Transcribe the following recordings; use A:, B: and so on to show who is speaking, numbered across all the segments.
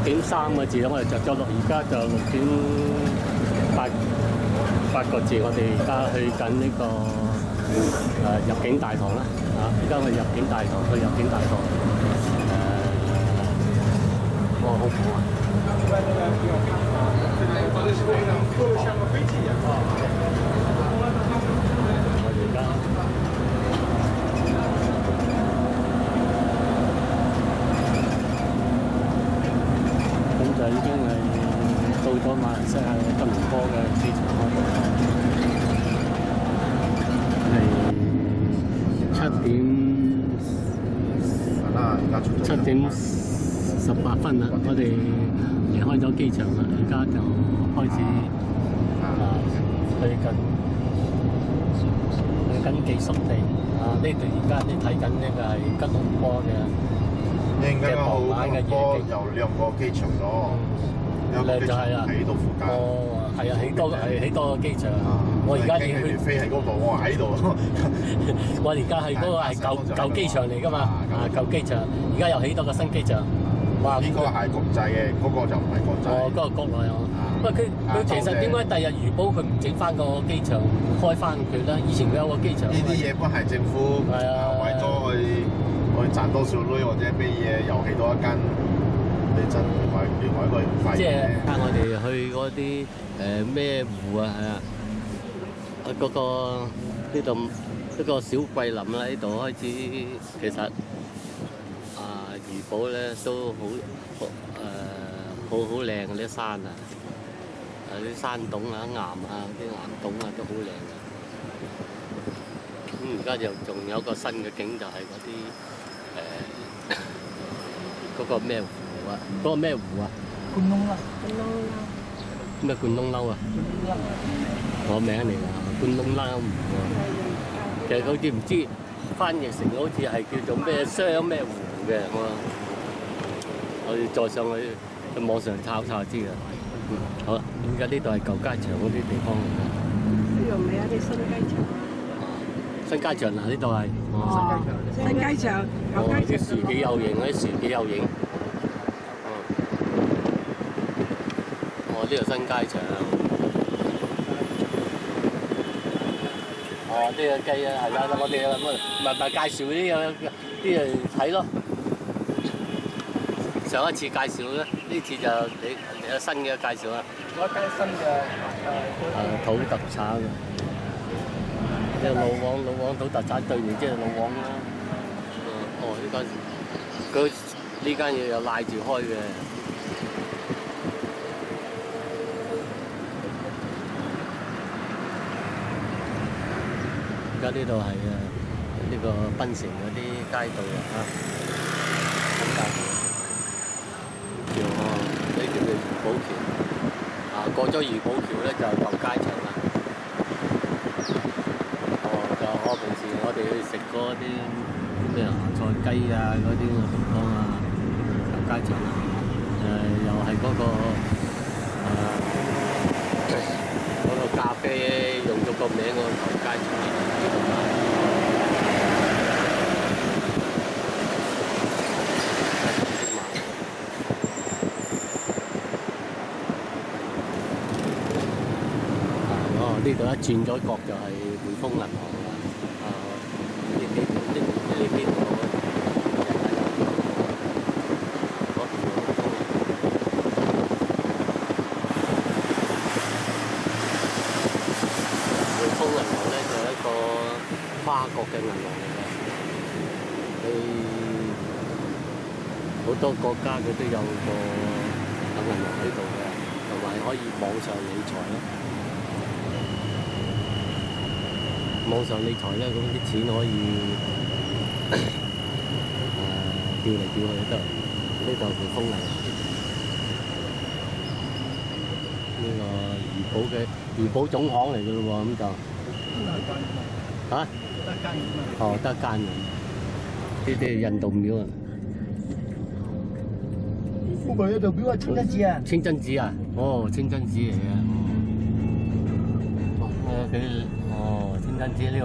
A: 6.3個字，我哋着咗落，而家就6.8個字。我哋而家去緊呢個入境大堂啦，而家去入境大堂，去入境大堂。好唔好啊？我而家。就已經係到咗馬來西亞吉隆坡嘅機場嗰度，係7點18分啦。我哋離開咗機場啦，而家就開始去緊寄宿地。呢度而家你睇緊呢個係吉隆坡嘅。
B: 應該好多有兩個機場咗，兩個機場喺度附近。
A: 哦，係啊，起多個機場。我而家要去
B: 飛喺嗰度，我喺度。
A: 我而家係嗰個係舊機場嚟㗎嘛，舊機場。而家又起多個新機場。哇！
B: 呢個係國際嘅，嗰個就唔係國際。
A: 哦，嗰個國內啊。不過佢其實點解第日如果佢唔整翻個機場開翻佢咧？以前佢有個機場。
B: 呢啲嘢本係政府為咗去賺多少鐳或者咩嘢，又起多一間，你真另外一個用費。
A: 即係我哋去嗰啲咩湖啊，係啊，嗰個呢度一個小桂林啦，呢度開始其實怡保咧都好靚嗰啲山啊，啲山洞啊、岩啊、啲岩洞啊都好靚嘅。咁而家就仲有個新嘅景，就係嗰啲嗰個咩湖啊？嗰個咩湖啊？
C: 觀音啦，
A: 咩觀音樓啊？我名嚟㗎，觀音樓湖啊。其實好似唔知翻譯成好似係叫做咩雙咩湖嘅，我哋再上去網上抄就知啦。好啦，而家呢度係舊街場嗰啲地方嚟㗎。
D: 呢度咪有啲新街場。
A: 新街場嗱，呢度係
D: 新街場，舊街
A: 啲樹幾有型，啲樹幾有型。呢個新街場。呢個雞啊，係啦，我哋咪介紹啲嚟睇咯。上一次介紹咧，呢次就你有新嘅介紹啦。
C: 我間新嘅
A: 土特產嘅。即係老王土特產對面，即係老王啦。呢間嘢又賴住開嘅。而家呢度係呢個檳城嗰啲街道啊，咁大條橋呢叫做怡保橋。過咗怡保橋咧就舊街場啦。就平時我哋去食嗰啲咩芽菜雞啊嗰啲地方啊，舊街場啊，又係嗰個咖啡用咗個名個舊街場。呢度一轉咗角就係匯豐銀行啦。呢邊匯豐銀行咧就係一個跨國嘅銀行嚟嘅，好多國家佢都有個銀行喺度嘅，同埋可以網上理財咯。網上理財咧，咁啲錢可以調嚟調去都得。呢度匯豐銀行，呢個怡保總行嚟嘅咯喎，咁就嚇？哦，得一間嘅。呢啲係印度廟啊。
C: 嗰個印度廟係清真寺啊。
A: 清真寺啊？哦，清真寺嚟嘅。清真寺呢個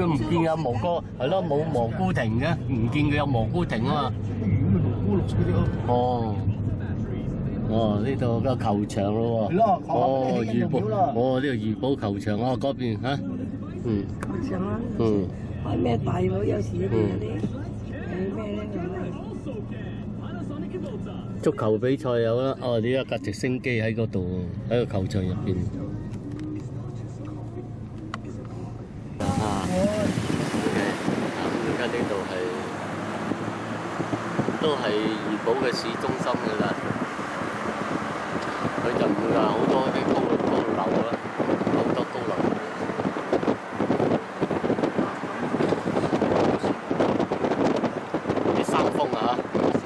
A: 佢唔見有蘑菇，係咯，冇蘑菇亭嘅，唔見佢有蘑菇亭啊嘛。
C: 蘑菇綠色嗰啲咯。
A: 哦。哦，呢度個球場咯喎。
C: 係咯
A: 哦，
C: 球
A: 怡保，
C: 場咯
A: 哦呢個怡保球場啊，嗰邊嚇，嗯
D: 球場啦，
A: 嗯，
D: 開咩大會有時嗰啲誒咩咧咁啊？
A: 足球比賽有啦，哦呢一架直升機喺嗰度，喺個球場入邊。啊，OK，而家呢度係都係怡保嘅市中心㗎啦。佢就唔會話好多啲高樓啦，好多高樓。啲山風啊，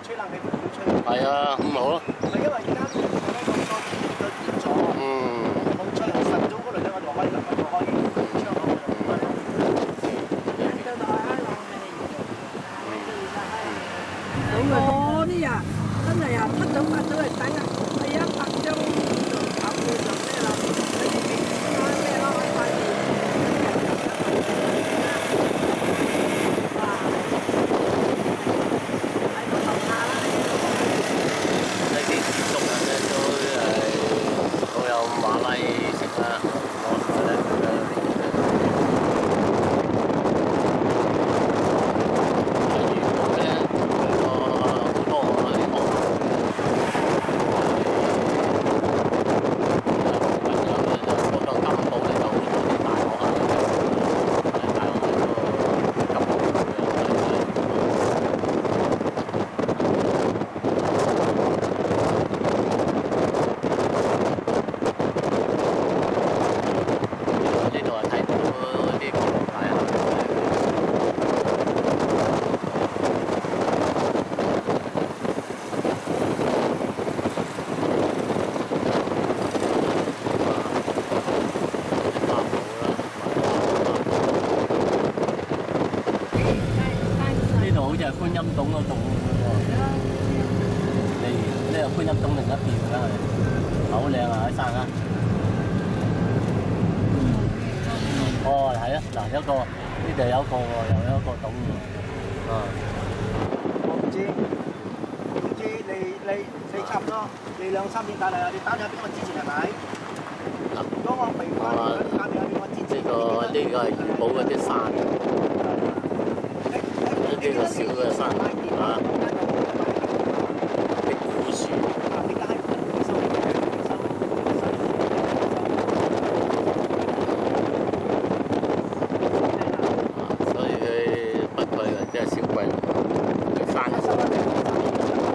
C: 吹冷氣都唔要吹。
A: 係啊，咁好咯。
C: 係因為而家咁多熱咗，冇吹。晨早嗰輪咧，我就開窗口，我就開。
D: 我啲啊，真係啊，七早八早嚟等啊，係100張就搞到就咩啦，開咩咯，開快啲。喺個樓下啦。
A: 呢啲節目啊，都有馬拉食啦，我覺得佢嘅。好似係觀音洞嗰度喎，呢個觀音洞另一邊啦，係好靚啊！喺山啊，哦係啊，嗱一個呢度有一個喎，又有一個洞喎，啊，
C: 我唔知你差唔多，你2-3點打嚟啊！你打電話俾我之前係咪？如果我未打電話，你打電話俾我之前。
A: 呢個係怡保嗰啲山。呢個小嘅山啊，啲古樹。所以佢不貴嘅，即係小貴山。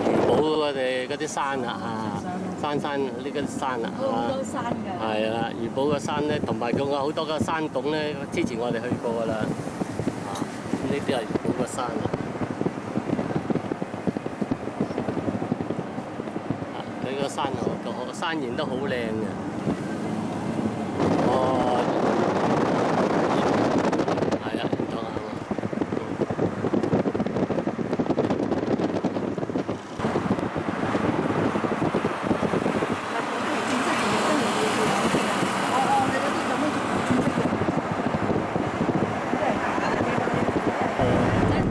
A: 怡保我哋嗰啲山啊，山呢啲山啊，
E: 好多山㗎。
A: 係啊，怡保嘅山咧，同埋仲有好多個山洞咧，之前我哋去過㗎啦。呢啲係怡保嘅山啊。佢個山形都好靚嘅。哦，係啊，當下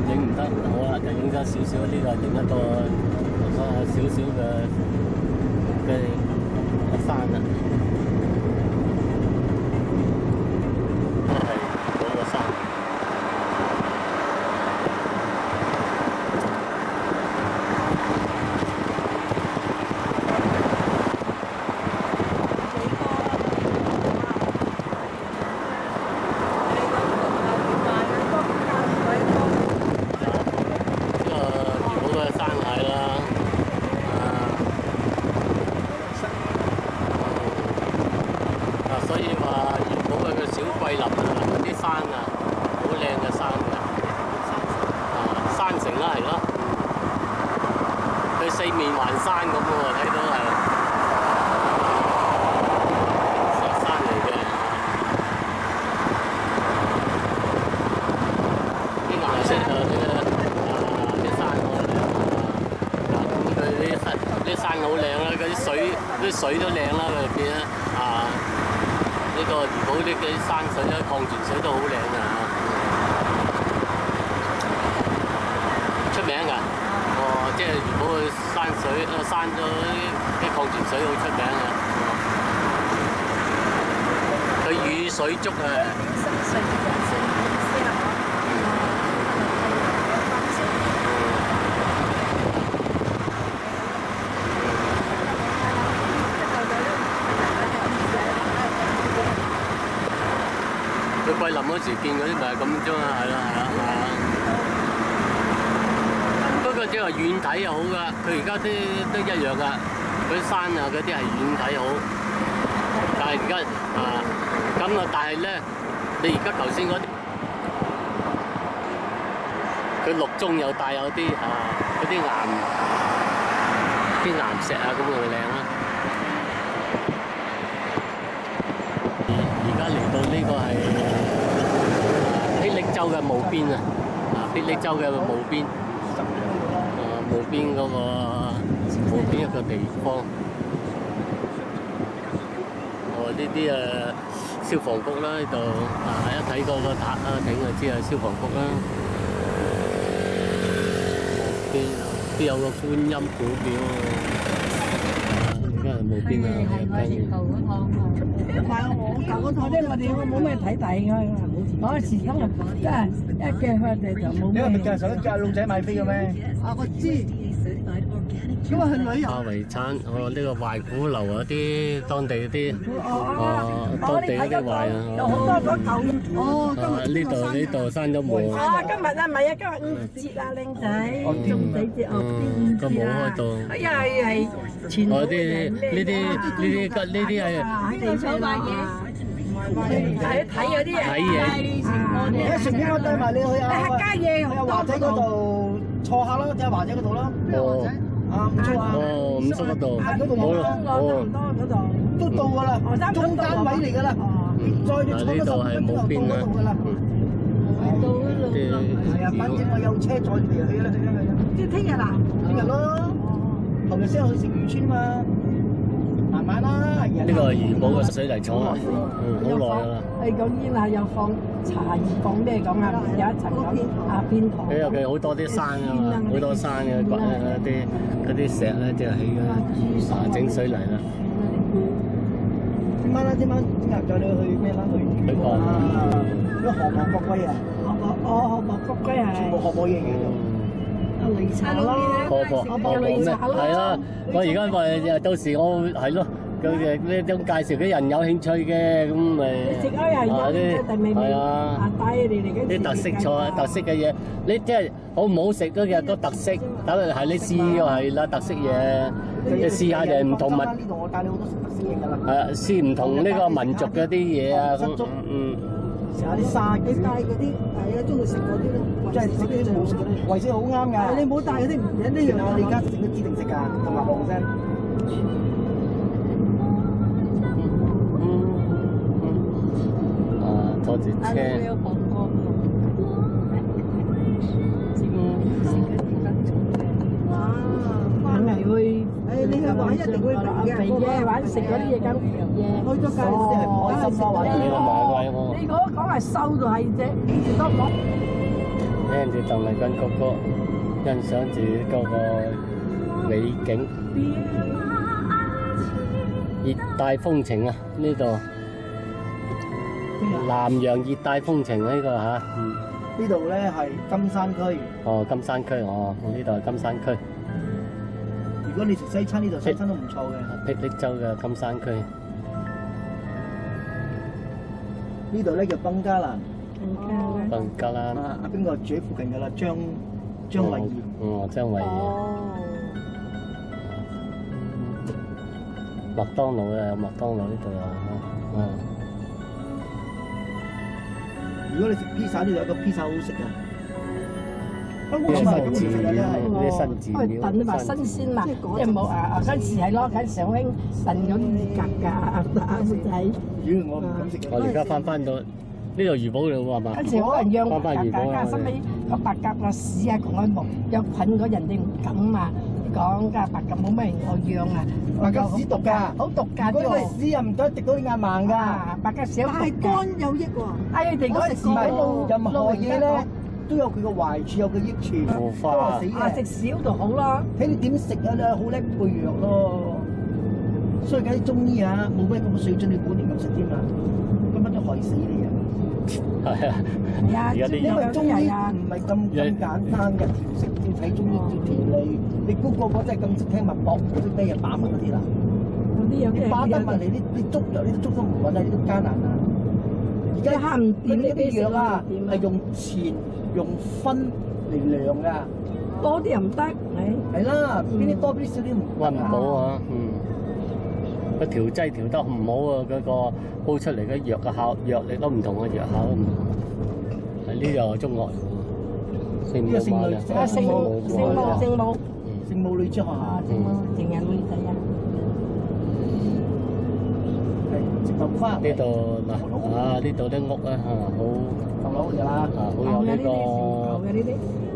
A: 影唔得，好啦，就影咗少少呢個，影一個少少嘅山啊，係嗰個山。所以話怡保嘅小桂林啊，嗰啲山啊，好靚嘅山嘅，山城啦係咯，佢四面環山咁喎，睇到係石山嚟嘅，啲顏色啊，啲山好靚啊，咁佢啲山好靚啦，嗰啲水都靚啦，佢變啊〜呢個怡保啲山水咧，礦泉水都好靚㗎嚇，出名㗎。哦，即係怡保嘅山水山咗啲礦泉水好出名嘅，佢雨水足啊！佢桂林嗰時見嗰啲咪係咁啫嘛，係啦。不過即係遠睇又好噶，佢而家都一樣噶，嗰啲山啊嗰啲係遠睇好。但係而家咁啊，但係咧，你而家頭先嗰啲，佢綠中又帶有啲嗰啲岩石啊，咁就靚啦。而家嚟到呢個係霹靂州嘅霧邊啊！霹靂州嘅霧邊，霧邊嗰個霧邊一個地方。呢啲消防局啦，呢度一睇嗰個塔啊頂就知係消防局啦。邊有個觀音古廟啊！而家係霧邊啊！
D: 唔係我舊嗰套咧，我哋冇咩睇底㗎。嗰時今日真係一驚佢哋就冇咩。
C: 你係咪就係想叫老仔買飛嘅咩？
D: 我知。咁啊去旅遊。
A: 亞遺產，呢個懷古樓嗰啲當地嗰啲，當地嗰啲懷啊。
D: 有好多嗰舊。
A: 呢度閂咗門。
D: 今日啊，唔係啊，今日5節啊，靚仔，中地節
A: 個冇開到。
D: 哎呀，係全部人
A: 呢啲係
D: 地方買嘢，係睇嗰啲啊，
A: 睇嘢。
C: 順便我帶埋你去
D: 客家嘢
C: 去華仔嗰度坐下咯，即係華仔嗰度咯。唔錯啊！
A: 五叔嗰度，
D: 好啦，嗰度
C: 都到㗎啦，中間位嚟㗎啦。
A: 呢度係冇邊啊！
C: 係啊，反正我有車載你哋去啦，
D: 即係聽日啦，
C: 聽日咯，後日先去食漁村嘛，慢慢啦。
A: 呢個係怡保嘅水泥廠啊，好耐㗎啦。
D: 係講煙啊，又放茶葉，放咩講啊？有一層咁邊堂。
A: 佢好多啲山啊嘛，好多山嘅骨嗰啲石咧就起㗎，整水泥啦。
C: 點晚啦？點日再你去咩啦？去
A: 講
C: 嗰河蚌角龜啊！
D: 河蚌角龜係。
C: 全部河蚌嘢嘅。
D: 擂茶咯，
A: 河蚌咩？係啊！我而家話到時我係咯。佢哋呢種介紹俾人有興趣嘅，咁咪係啊，啲特色菜、特色嘅嘢，你即係好唔好食嗰個特色，等係你試係啦，特色嘢，你試下就係唔同民。
C: 呢度我帶你好多食特色嘢㗎啦。
A: 係啊，試唔同呢個民族嘅啲嘢啊，咁
C: 食下啲沙魚。
D: 你帶嗰啲係啊，中意食嗰啲咯，
C: 即係食啲冇食嗰啲，衛生好啱㗎。
D: 你冇帶嗰啲唔緊呢樣，
C: 我哋而家整咗指定食㗎，同埋紅參。
A: 坐住車。
D: 梗係會，你去玩一定會肥嘅，玩食嗰啲嘢咁嘢。開咗街先係開心咯，玩呢個買貴喎。你講係收就係啫，多講。
A: 聽住鄧麗君哥哥，欣賞住嗰個美景，熱帶風情啊！呢度。南洋熱帶風情呢個嚇，
C: 呢度咧係金山區。
A: 哦，金山區，哦，呢度係金山區。
C: 如果你食西餐，呢度西餐都唔錯嘅。
A: 霹靂州嘅金山區。
C: 呢度咧叫賓加蘭。
A: 賓加蘭。
C: 邊個住喺附近㗎啦？張慧儀。
A: 哦，張慧儀。麥當勞啊，有麥當勞呢度啊，
C: 如果你食披薩，呢度有個披薩好食㗎。
A: 啲新字料，
D: 燉你話新鮮嘛，即係冇嗰時係攞緊上興燉嗰啲格妹仔。
C: 我唔敢食。
A: 我而家翻到呢度怡保啦喎，係嘛？
D: 嗰時好人養白鴿，收尾個白鴿個屎啊，同佢木有菌嗰人哋唔敢嘛。講㗎白鴿冇咩人我養啊，
C: 白鴿屎毒㗎，好毒㗎。嗰啲屎又唔得滴到你眼盲㗎。
D: 白鴿少毒㗎。但係肝有益喎。哎，你哋嗰時
C: 冇任何嘢咧，都有佢嘅壞處，有佢益處。
A: 腐化
C: 多死嘅，
D: 食少就好啦。
C: 睇你點食啊！你好叻配藥咯。所以而家啲中醫啊，冇咩咁嘅水準，你管年咁食添啊，根本就害死你啊！
A: 係啊，
D: 係啊，
A: 而家啲
C: 因為中醫唔係咁簡單嘅調食，要睇中醫要調理。你估個個真係咁識聽脈搏，嗰啲咩嘢把脈嗰啲啦？你把得脈嚟，你捉藥你都捉得唔穩啊，你都艱難啊！而家
D: 慳唔掂
C: 嗰啲藥啊，係用錢用分嚟量㗎。
D: 多啲又唔得，
C: 係啦，邊啲多邊啲少啲唔
A: 溫唔到啊，個調劑調得唔好啊，嗰個煲出嚟嘅藥嘅藥力都唔同啊，藥效都唔同。係呢個中學嚟喎，聖母嘛啊，
C: 聖母女之學校，
D: 成人女仔啊。
C: 係直頭花。
A: 呢度嗱啊，呢度啲屋啊好
C: 舊樓㗎啦，
A: 好有呢個。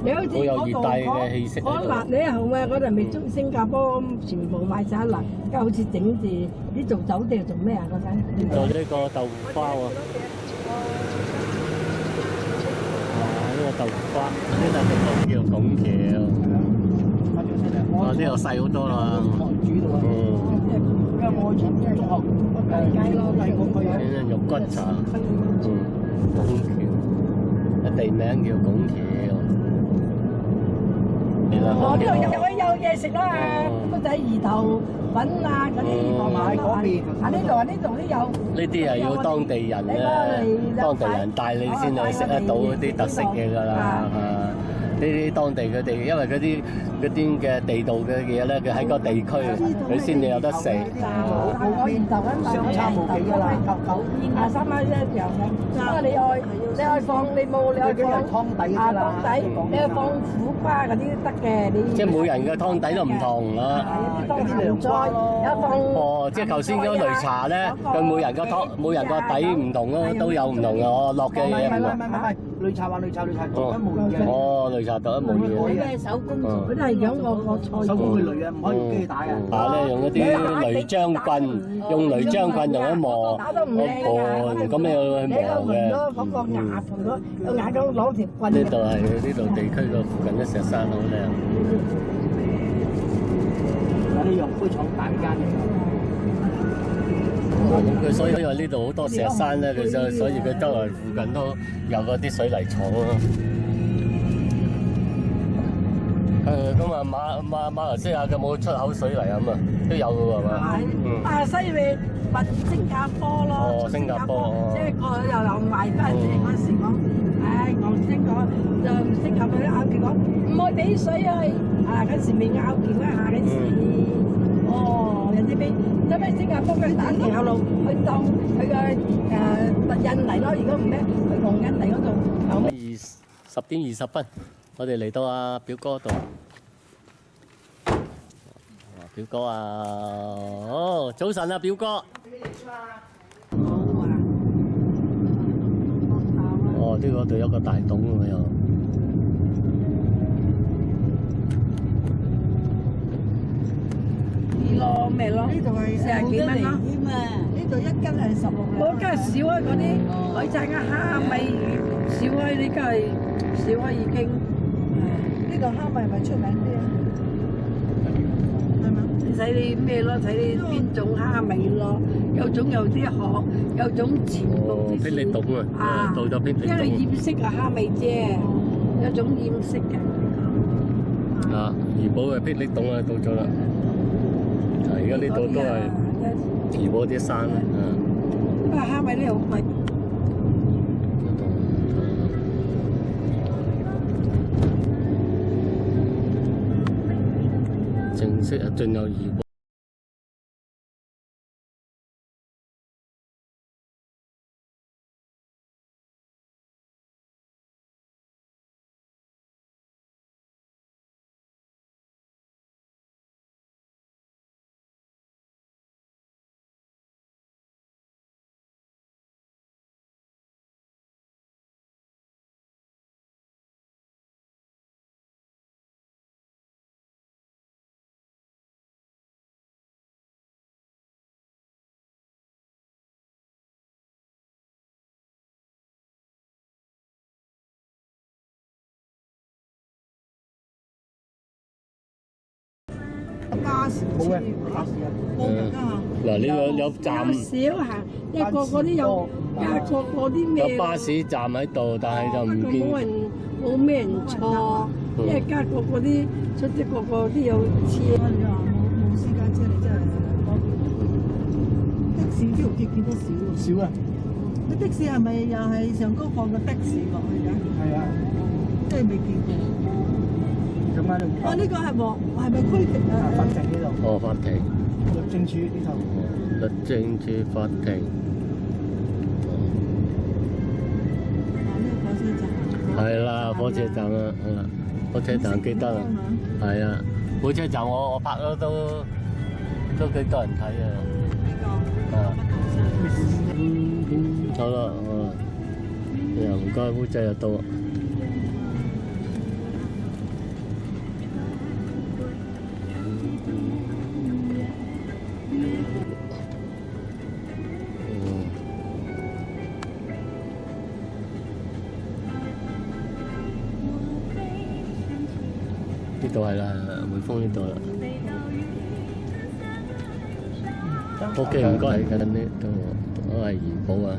D: 你好似
A: 好有熱帶嘅氣息。
D: 嗰嗱你後尾嗰陣未中新加坡全部買晒嗱，而家好似整住啲做酒店做咩啊嗰陣？
A: 做呢個豆腐花喎。呢個豆腐花，呢度叫拱橋。呢度細好多啦。因為我從中學肉骨茶。拱橋，地名叫拱橋。
D: 我呢度有嘢食啦，乜仔魚頭粉啊嗰啲，
C: 買嗰邊。
D: 呢度都有。
A: 呢啲係要當地人咧，當地人帶你先去食得到嗰啲特色嘢㗎啦。呢啲當地佢哋，因為嗰啲嘅地道嘅嘢咧，佢喺個地區，佢先至有得食。
C: 相差冇幾㗎啦
D: ，3蚊一樣嘅。不過你愛放，你冇你愛放湯底，你愛放苦瓜嗰啲都得嘅。
A: 即係每人嘅湯底都唔同啊。
D: 有啲涼菜，有放。
A: 哦，即係頭先嗰擂茶咧，佢每人個底唔同咯，都有唔同嘅哦，落嘅嘢唔同。
C: 擂茶獨一無二嘅。
A: 哦，擂茶獨一無二。
D: 咩手工？佢都係養個菜。
C: 手工去擂啊，唔可以用機打啊。
A: 咧用嗰啲擂漿棍，用擂漿棍用一磨個盤，咁你去磨嘅。
D: 嗰個牙盤個牙咁攞條棍。
A: 呢度地區個附近啲石山好靚。
C: 嗰啲用灰廠大間嘅。
A: 佢所以因為呢度好多石山咧，所以佢周圍附近都有嗰啲水泥廠咯。咁啊馬來西亞嘅冇出口水泥啊嘛，都有嘅係嘛？
D: 馬來西亞問新加坡咯。
A: 哦，新加坡。
D: 即係個又賣翻嚟嗰時講，我先講就新加坡啲拗撬講唔可以俾水去，嗰時未拗撬一下嗰時。人哋俾新加坡嘅打條路去當佢嘅印尼咯，如果唔咩去同印尼嗰度。
A: 10點20分，我哋嚟到阿表哥度。表哥啊，哦，早晨啊，表哥。
D: 好啊。
A: 哦，呢個度有個大洞喎又。
D: 咯咩咯？呢度係40幾蚊咯。呢度一斤係16。我梗係少啊！嗰啲海產嘅蝦米少啊！呢家係少啊已經。呢度蝦米係咪出名啲啊？係嘛？睇你咩咯？睇你邊種蝦米咯？有種有啲殼，有種全部。
A: 霹靂洞啊！到咗霹靂洞。
D: 因為染色嘅蝦米啫，有種染色嘅。
A: 怡保嘅霹靂洞啊，到咗啦。而家呢度都係怡保啲山啦，
D: 不過蝦米呢好貴。
A: 正式進入怡保。
D: 巴士
C: 冇嘅巴士啊，
A: 嗱呢個有站
D: 少行，因為個個都有，因為個個啲咩
A: 有巴士站喺度，但係就唔見。
D: 冇咩人坐，因為家個個啲出啲個個都有車。你話冇私家車，你真係方便。的士呢度見得少
C: 少啊！
D: 啲的士係咪又係上高放個的士落去㗎？
C: 係啊，
D: 即係未見過。
C: 咁啱你
D: 呢個係咪區域啊？
C: 法庭呢度。
A: 哦，法庭。
C: 律政處呢頭。
A: 律政處法庭。係啦，火車站啊，火車站記得啦，係啊，火車站我拍咗都幾多人睇啊，好啦，又唔該，烏仔又到。呢度係啦，匯豐呢度啦。OK，唔該，緊呢度我係怡寶啊。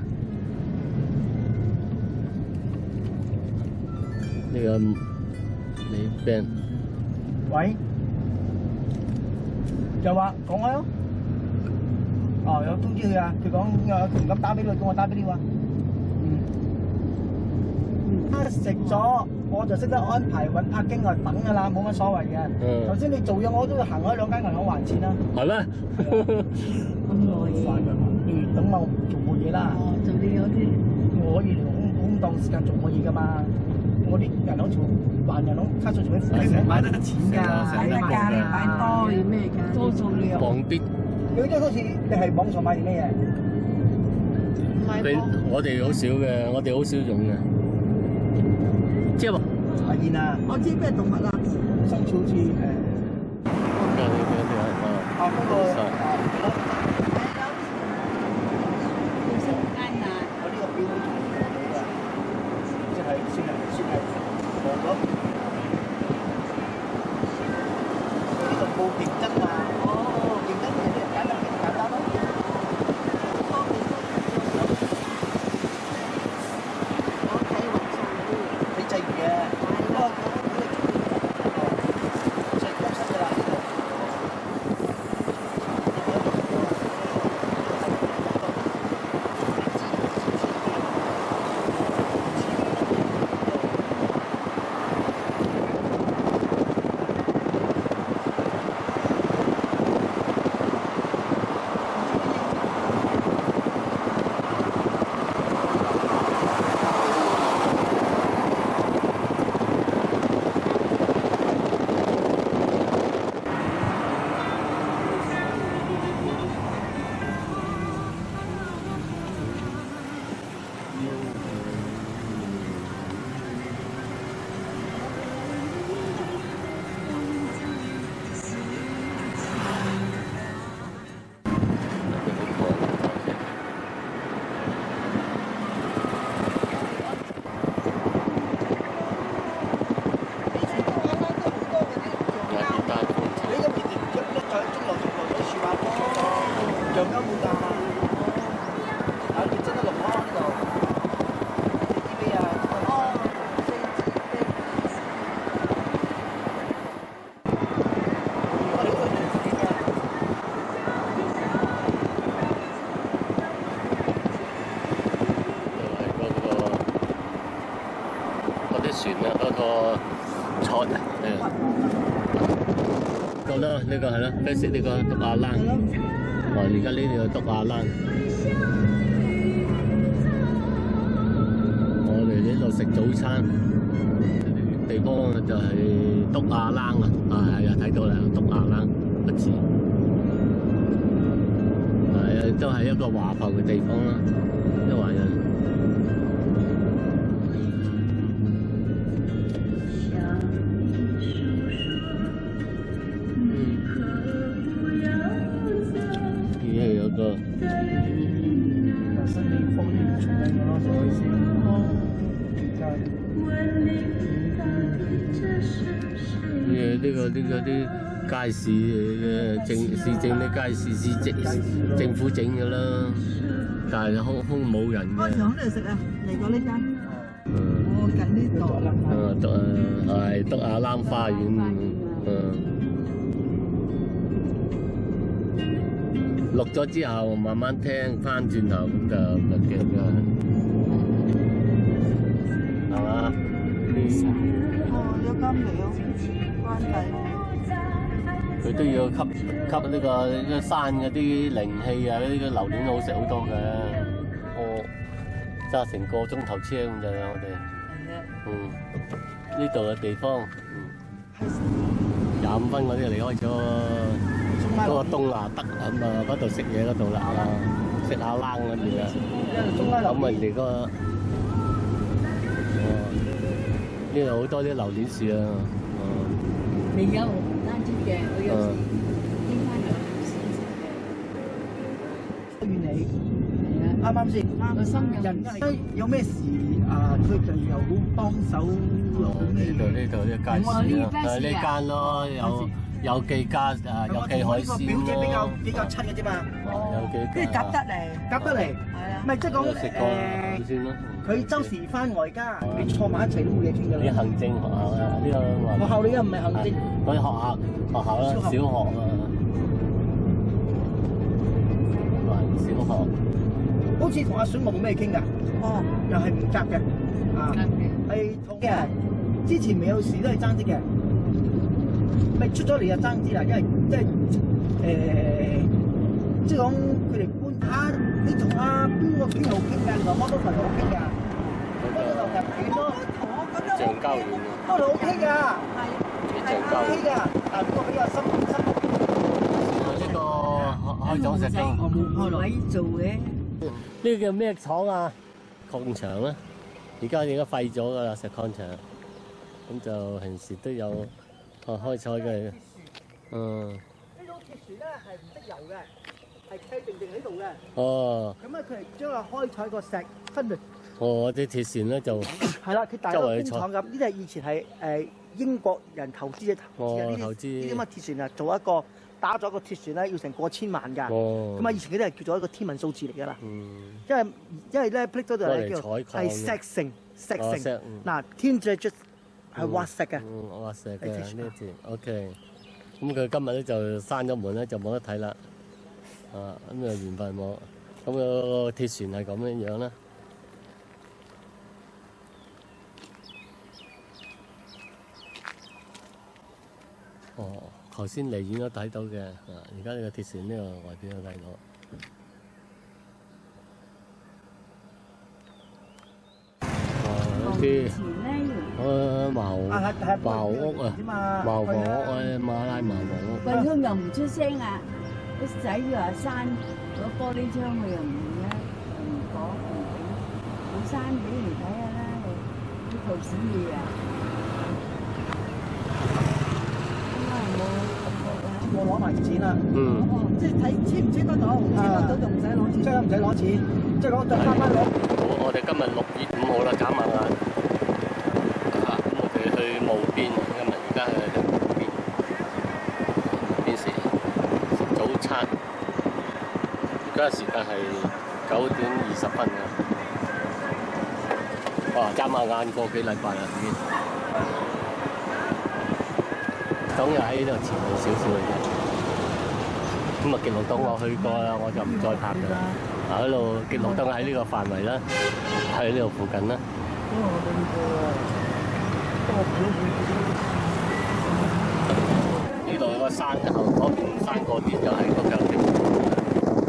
A: 呢個美 band。
C: 喂，就話講開咯。哦，有通知佢啊，佢講唔敢打俾你，叫我打俾你話。食咗我就識得安排揾阿經嚟等㗎啦，冇乜所謂嘅。頭先你做嘢我都要行開兩間銀行還錢啦。
A: 係咩？
C: 咁耐快㗎，等我做過嘢啦。
D: 哦，做你嗰啲。
C: 我可以空檔時間做過嘢㗎嘛。我啲銀行做還銀行卡數做咩？你唔買得錢㗎，
D: 買得㗎，你買多要咩㗎？多數你又。
A: 旁邊。
C: 有啲好似你係網上買定咩嘢？
A: 我哋好少嘅，我哋好少用嘅。知啊？
C: 阿燕啊，
D: 我知咩動物啊？
C: 生肖好似嗰個我呢個表好重要嘅，即係算係冇咗。呢個報競爭啊！哦，競爭嘅簡單咯。睇際遇嘅，
A: 船啊，嗰個錯啊，個啦，呢個係啦，啡色呢個篤亞蘭，哦，而家呢度篤亞蘭，我哋呢度食早餐地方就係篤亞蘭啊，係啊，睇到啦，篤亞蘭個字，係啊，都係一個華埠嘅地方啦，因為華人。呢個啲街市嘅市政啲街市政府整嘅啦，但係空冇人嘅。
D: 開場喺度食啊，嚟過呢間。我近呢度。
A: 係德雅蘭花園。錄咗之後，慢慢聽翻轉頭咁就唔驚㗎，係嘛？
D: 有間嚟咯，關閉。
A: 佢都要吸呢個山嗰啲靈氣啊，嗰啲榴蓮好食好多嘅。我揸成個鐘頭車咁就我哋。呢度嘅地方，25分我哋離開咗嗰個東亞德咁啊，嗰度食嘢嗰度啦，食下冷嗰邊啊。咁人哋個呢度好多啲榴蓮樹啊。
E: 你有唔單止嘅，我有時應該有先食嘅。
C: 怨你啱啱先？
E: 啱個心
C: 人有咩事啊？佢哋又好幫手攞咩？
A: 呢度啲街市啊，呢間咯，有記家啊，有記海鮮
C: 表姐比較親嘅啫嘛。
A: 有記
D: 跟住夾得嚟，
C: 夾得嚟。
D: 係啊。
C: 唔係即係講
A: 先咯。
C: 佢周時翻外家，你坐埋一齊都冇嘢傾㗎啦。
A: 啲行政學校啊，呢個
C: 學校你又唔係行政。
A: 嗰啲學校啦，小學啊，小學。
C: 好似同阿筍冇咩傾㗎。哦。又係唔夾嘅。啊。係同嘅。之前未有事都係爭啲嘅。咪出咗嚟就爭啲啦，因為即係講佢哋搬下，你同阿邊個邊度傾㗎？你話摩多佛好傾㗎？摩多佛幾多？
A: 橡膠園啊！
C: 摩多 OK 㗎，係 OK 㗎，但不過比較深。
A: 呢個開廠石經，
E: 我冇位做嘅。
A: 呢個叫咩廠啊？礦場啊！而家廢咗㗎啦，石礦場。咁就平時都有開採嘅。
C: 呢種鐵船咧係唔識游嘅，係企定喺度嘅。
A: 哦。
C: 咁咧佢係將個開採個石分裂。
A: 哦，啲鐵船咧就
C: 係啦，佢大個工廠咁，呢啲係以前係英國人投資嘅投資啊，呢啲咁嘅鐵船啊，做一個打咗個鐵船咧，要成過千萬㗎。哦。咁啊，以前嗰啲係叫做一個天文數字嚟㗎啦。嗯。因為咧 Blake 嗰度係叫係石城。嗱，天主係係挖石嘅。
A: 挖石嘅呢條 OK。咁佢今日咧就閂咗門咧，就冇得睇啦。啊，咁就緣分冇。咁個鐵船係咁樣樣啦。哦，頭先離遠都睇到嘅，而家呢個鐵船呢個外邊都睇到。啲茅屋啊，茅房屋啊，馬拉茅房屋。
E: 貴香又唔出聲啊！啲仔又話閂咗玻璃窗，佢又唔咧，又唔講唔整，冇閂俾嚟睇下啦，啲舊屎嘢啊！
C: 我攞埋錢啦。
D: 即係睇簽唔簽得到，簽得到就唔使攞錢。
C: 即係唔使攞錢，即係講再翻攞。
A: 我哋今日6月5號啦，眨下眼。咁我哋去墓邊，今日而家去墓邊。邊時食早餐，而家時間係9點20分啊！哇，眨下眼過幾禮拜啦已經。總又喺呢度前面少少嘅啫。咁啊，極樂島我去過啦，我就唔再拍㗎啦。喺度極樂島喺呢個範圍啦，喺呢度附近啦。呢度有個山後，嗰邊山嗰邊就係個酒店。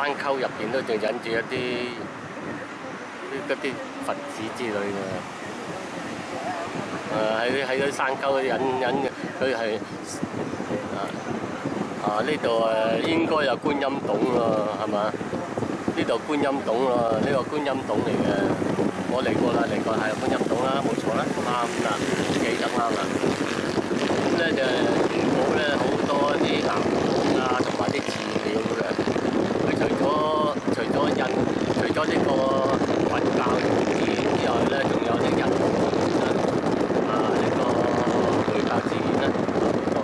A: 山溝入邊都仲隱住一啲嗰啲佛寺之類嘅。喺啲山溝隱嘅，佢係呢度應該有觀音洞咯，係嘛？呢度觀音洞咯，呢個觀音洞嚟嘅。我嚟過係觀音洞啦，冇錯啦，啱啦，記得啱啦。咁咧就元寶咧好多啲岩洞啊，同埋啲寺廟嘅。佢除咗呢個佛教寺之外咧，仲有啲人呢個回教寺咧好多。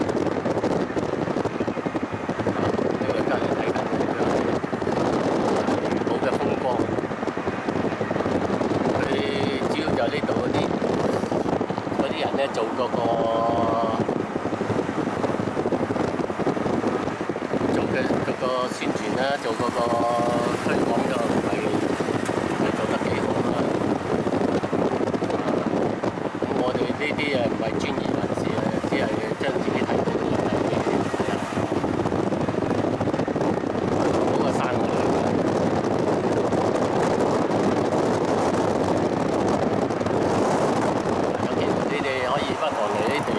A: 呢個真係睇緊元寶嘅風光。佢主要就呢度嗰啲人咧做嗰個宣傳啦，做嗰個推廣就係做得幾好啦。咁我哋呢啲唔係專業人士啊，只係將自己睇到嘅嘢俾你睇下。嗰個山我哋咁其實你哋可以不妨嚟呢度。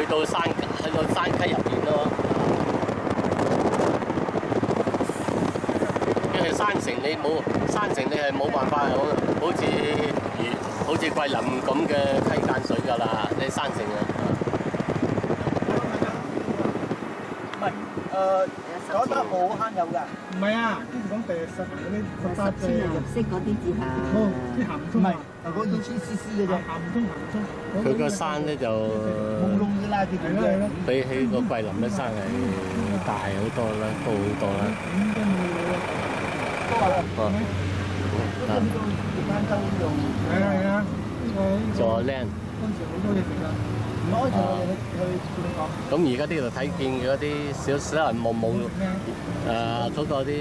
A: 去到山溪入邊咯，因為山城你係冇辦法好似桂林咁嘅溪澗水㗎啦，你山城啊。
C: 唔係嗰得冇坑有㗎。
F: 唔係啊，之前講第10嗰啲佛山嘅
E: 入息嗰啲至係。
F: 啲行唔通啊，
C: 係嗰2000cc嘅啫。
F: 行唔通。
A: 佢個山咧就
C: 窿窿啲啦，啲咁嘅。
A: 比起個桂林嘅山係大好多啦，高好多啦。
F: 係啊，
A: 再靚。
F: 嗰陣時好多嘢食㗎。
C: 唔開就我哋去點講？
A: 咁而家呢度睇見嗰啲少人蒙嗰個啲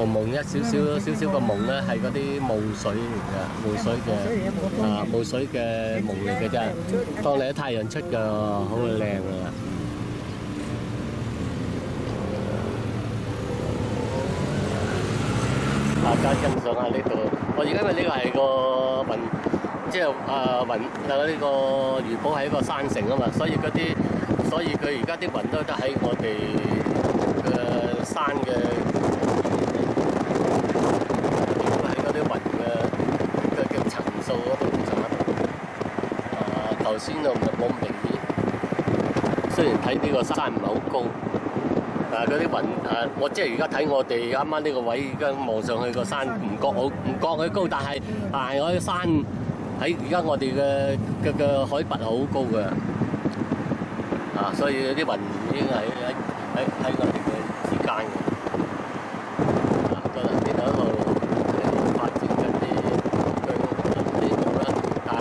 A: 蒙一少少個蒙咧，係嗰啲霧水嚟嘅，霧水嘅蒙嚟嘅啫。當你喺太陽出嘅，好靚啊！大家欣賞下呢度，我而家因為呢個係個雲。即係呢個魚寶係一個山城啊嘛，所以佢而家啲雲都得喺我哋嘅山嘅，喺嗰啲雲嘅層數嗰度上下。頭先就冇咁明顯，雖然睇呢個山唔係好高，嗰啲雲我即係而家睇我哋啱啱呢個位，而家望上去個山唔覺佢高，但係我啲山。喺而家我哋嘅海拔好高嘅，所以啲雲已經喺我哋嘅之間嘅，覺得呢度一路發展緊啲呢度啦。但係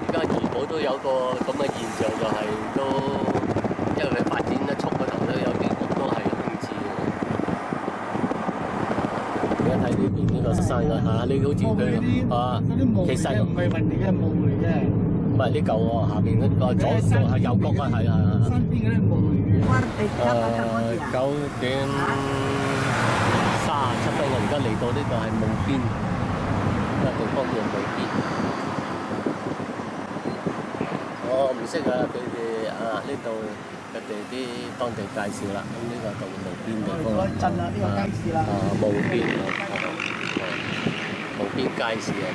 A: 而家怡保都有個咁嘅現象，就係都因為佢發展得速嗰頭咧，有啲屋都係空置嘅。而家睇呢邊呢個山啦你好似佢其實
F: 唔係雲嚟嘅，霧嚟嘅。
A: 唔係呢嚿喎，下邊嗰個左係右角啊，係
F: 山邊嗰啲霧嚟嘅。
A: 9點37分，我而家嚟到呢個係霧邊，呢個地方叫霧邊。我唔識啊，佢哋呢度佢哋啲當地介紹啦，咁呢個就霧邊地方。
C: 鎮啦，呢個街市啦。
A: 霧邊。邊街市啊！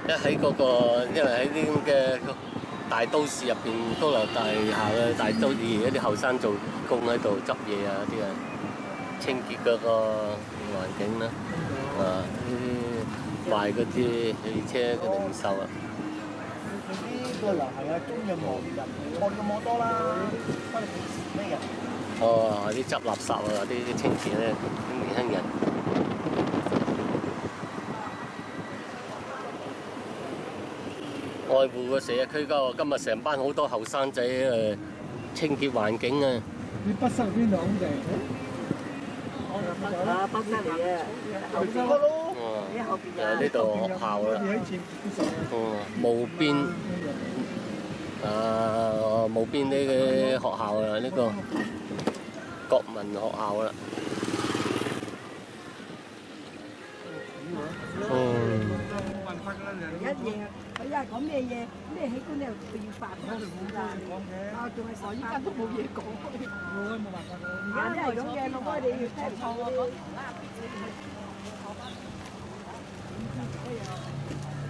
A: 一喺嗰個，因為喺啲咁嘅大都市入邊，高樓大廈嘅大都市，一啲後生做工喺度執嘢啊，啲啊清潔嗰個環境啦，啊呢啲賣嗰啲汽車嘅零售啊。
C: 呢個又係啊，中日無人，我咁我多啦，關你事咩嘅？
A: 哦，啲執垃圾啊，啲清潔咧，啲年輕人。愛護個社區㗎，今日成班好多後生仔清潔環境啊！
F: 你北塞邊度咁地？
D: 啊，北塞嚟嘅，
C: 後邊嗰咯，
D: 喺後邊啊。
A: 呢度學校啦，無邊無邊呢嘅學校啊，呢個國民學校啦。
D: 一嘢，佢一係講咩嘢，咩器官咧變化都冇㗎。啊，仲係所依家都冇嘢講。冇辦法。而家都係咁嘅，老哥你要聽錯嗰啲。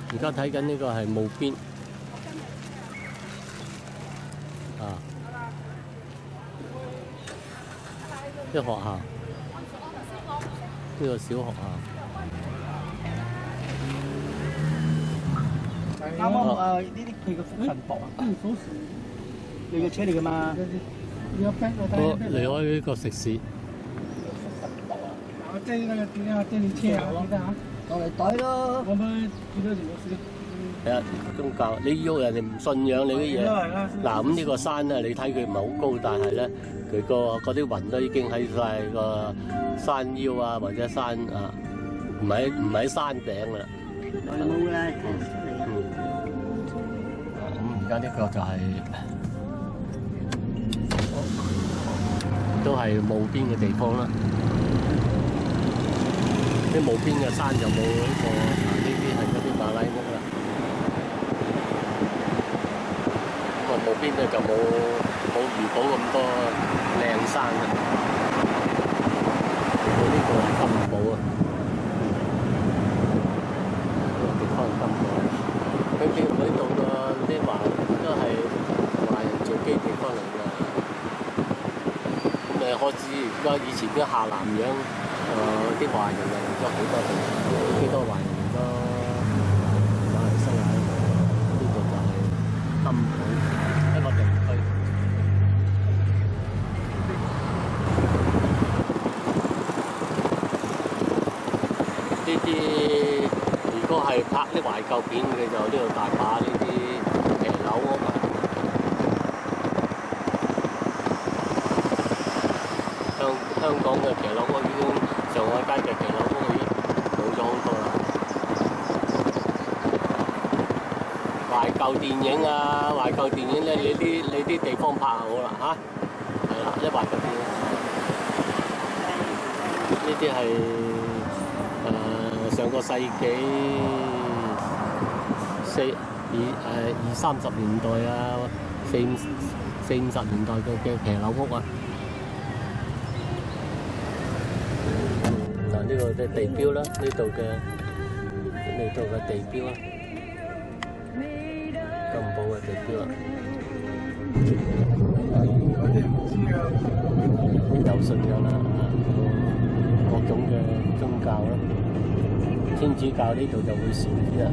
A: 而家睇緊呢個係無邊啊，啲學校，呢個小學校。
C: 啱啱呢啲佢嘅福神博啊，你嘅車嚟㗎嘛？
A: 離開呢個食肆。
F: 我這個點啊？這你車啊？記得嚇。
C: 落嚟袋咯。
F: 我們幾多錢一次？
A: 係啊，宗教你要人哋唔信仰你啲嘢。嗱咁呢個山咧，你睇佢唔係好高，但係咧佢嗰啲雲都已經喺晒個山腰啊，或者山啊，唔喺山頂㗎啦。
E: 冇啦，
A: 咁而家呢個就係、都係無邊嘅地方啦。啲無邊嘅山就冇呢個呢啲係嗰啲馬拉屋啦。咁啊無邊咧就冇魚堡咁多靚山啦。呢個係金堡啊，呢個地方係金堡。佢哋嗰度個啲華都係華人聚居地方嚟㗎。咁誒，我知而家以前啲下南洋啲華人嚟咗好多地，幾多華人嚟咗馬來西亞呢度就係金堡一個地區。呢啲如果係拍啲懷舊片嘅，就呢度大把呢啲騎樓屋啊。香港嘅騎樓屋已經，上海街嘅騎樓屋已經冇咗好多啦。懷舊電影啊，懷舊電影咧，你啲地方拍好啦嚇，係啦，啲懷舊電影。呢啲係上個世紀二三十年代啊，四五十年代嘅騎樓屋啊。嗱，呢個嘅地標啦，呢度嘅地標啊，金堡嘅地標啊，有信仰啦，各種嘅宗教啦。天主教呢度就會少啲啦。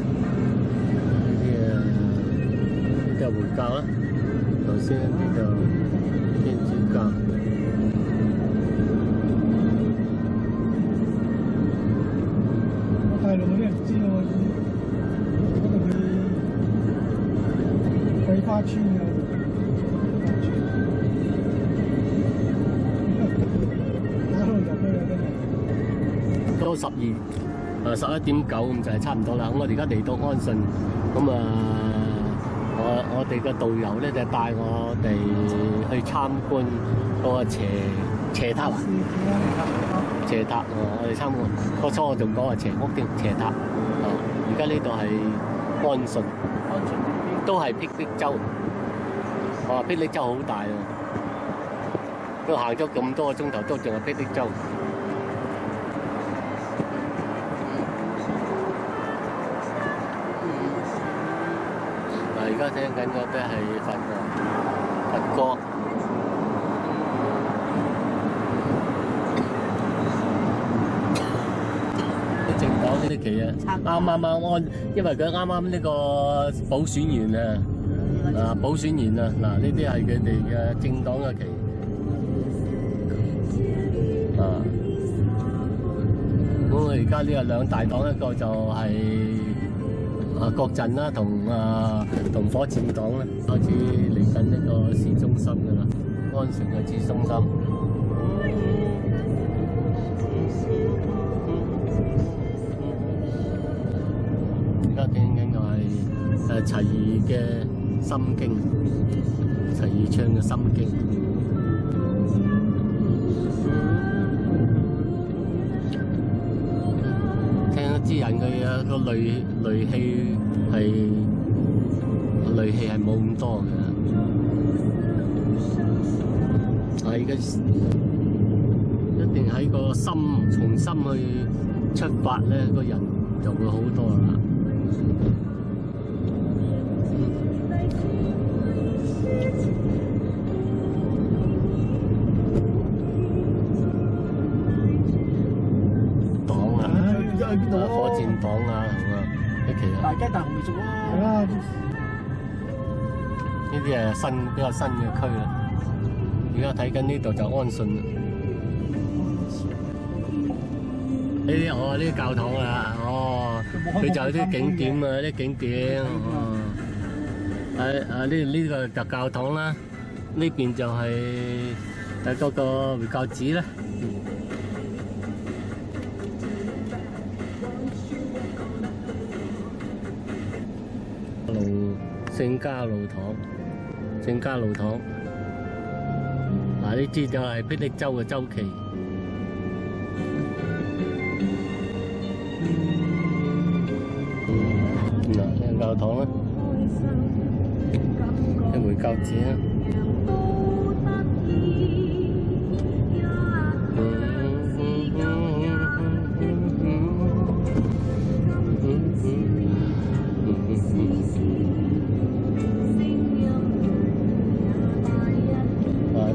A: 呢啲就回教啦，頭先呢就天主教。
F: 我大陸嗰啲人唔知喎，嗰度去桂花村嘅。
A: 都11點9咁就係差唔多啦。咁我哋而家嚟到安順，咁我哋嘅導遊咧就帶我哋去參觀嗰個斜塔啊，斜塔我哋參觀。初我仲講話斜屋定斜塔。而家呢度係安順。都係霹靂州。哇！霹靂州好大啊！都行咗咁多個鐘頭，都仲係霹靂州。嗱，而家聽緊嗰啲係佛歌。政黨呢啲旗啊，啱，因為佢啱呢個補選完啊，補選完啊，嗱呢啲係佢哋嘅政黨嘅旗啊。咁我而家呢個兩大黨，一個就係國陣啦，同火箭黨啦，開始嚟緊呢個市中心㗎啦，安城嘅市中心。而家聽緊就係齊豫嘅《心經》，齊豫唱嘅《心經》。聽得知人佢啊個戾氣係冇咁多嘅，係嘅，一定喺個心從心去出發咧，個人就會好多啦。火箭黨啊，一期啊，
C: 大雞大紅未熟啊！
F: 係啊，
A: 呢啲係比較新嘅區啦。而家睇緊呢度就安順啦。呢啲呢啲教堂啊，佢就有啲景點啊，啲景點。呢個就教堂啦，呢邊就係嗰個回教寺啦。聖嘉路堂，呢支就係霹靂州嘅州旗。呢個教堂啦，啲回教寺啦。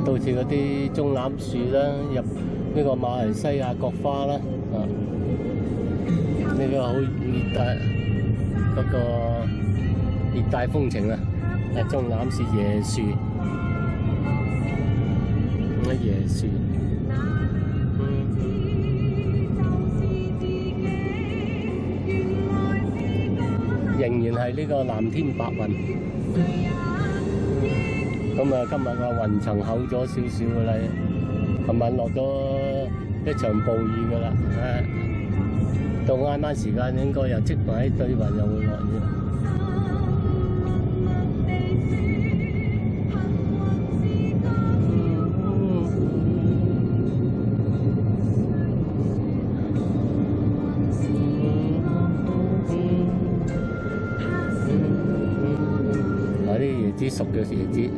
A: 到似嗰啲棕欖樹啦，入呢個馬來西亞國花啦，呢個好熱帶嗰個熱帶風情啊，棕欖樹椰樹，椰樹，仍然係呢個藍天白雲。咁啊，今日個雲層厚咗少少㗎啦，琴晚落咗一場暴雨㗎啦，到啱啱時間應該又積埋一堆雲，又會落雨。啲椰子熟嘅椰子。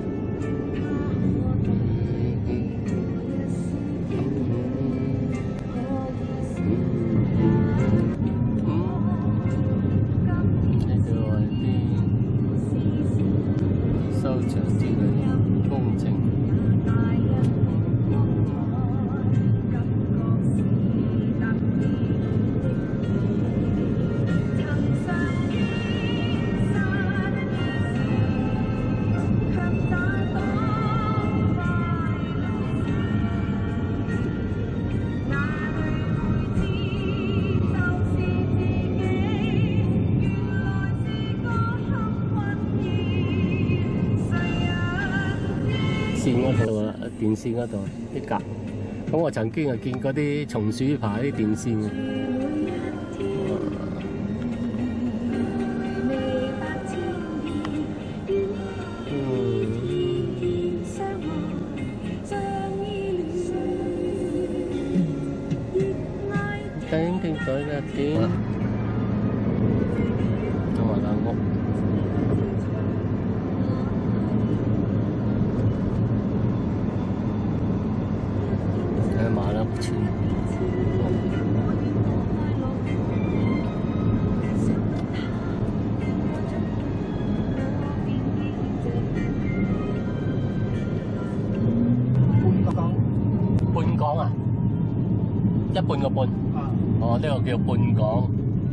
A: 線嗰度啊，電線嗰度啲格，咁我曾經係見過啲松鼠爬啲電線嘅。頂勁水嘅點？咁啊間屋。港啊？一半個半。
F: 啊，
A: 哦，呢個叫半港。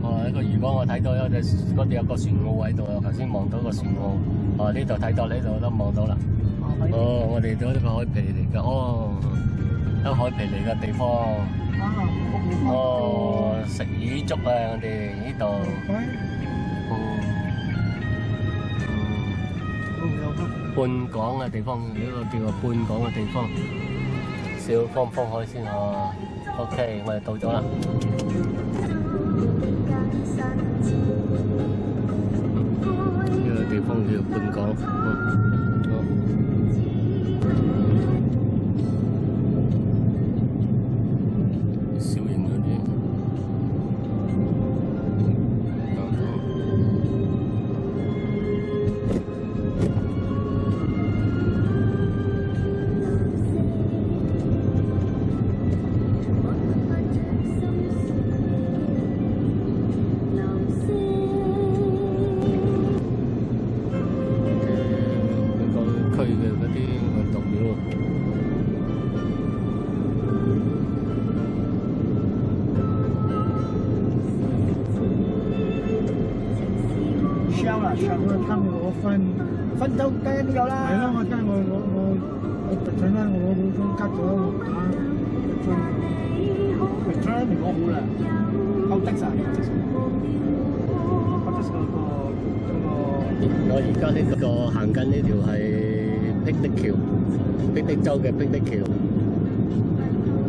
A: 哦，呢個漁港我睇到有隻嗰度有個船澳喺度啊，頭先望到個船澳。哦，呢度睇到呢度都望到啦。哦，我哋到呢個海皮嚟㗎。哦，一個海皮嚟嘅地方。哦，食魚粥啊！我哋呢度。半港嘅地方，呢個叫做半港嘅地方。小方方海先啊。OK， 我哋到咗啦。呢個地方叫半港。小型嗰啲。
F: 他們攞
C: 分州雞都有啦。
F: 係咯，我真係我特產啦，我攞到張吉咗我打分。特產嚟講好啦，夠得晒。
A: 我而家呢個行緊呢條係霹靂橋，霹靂州嘅霹靂橋。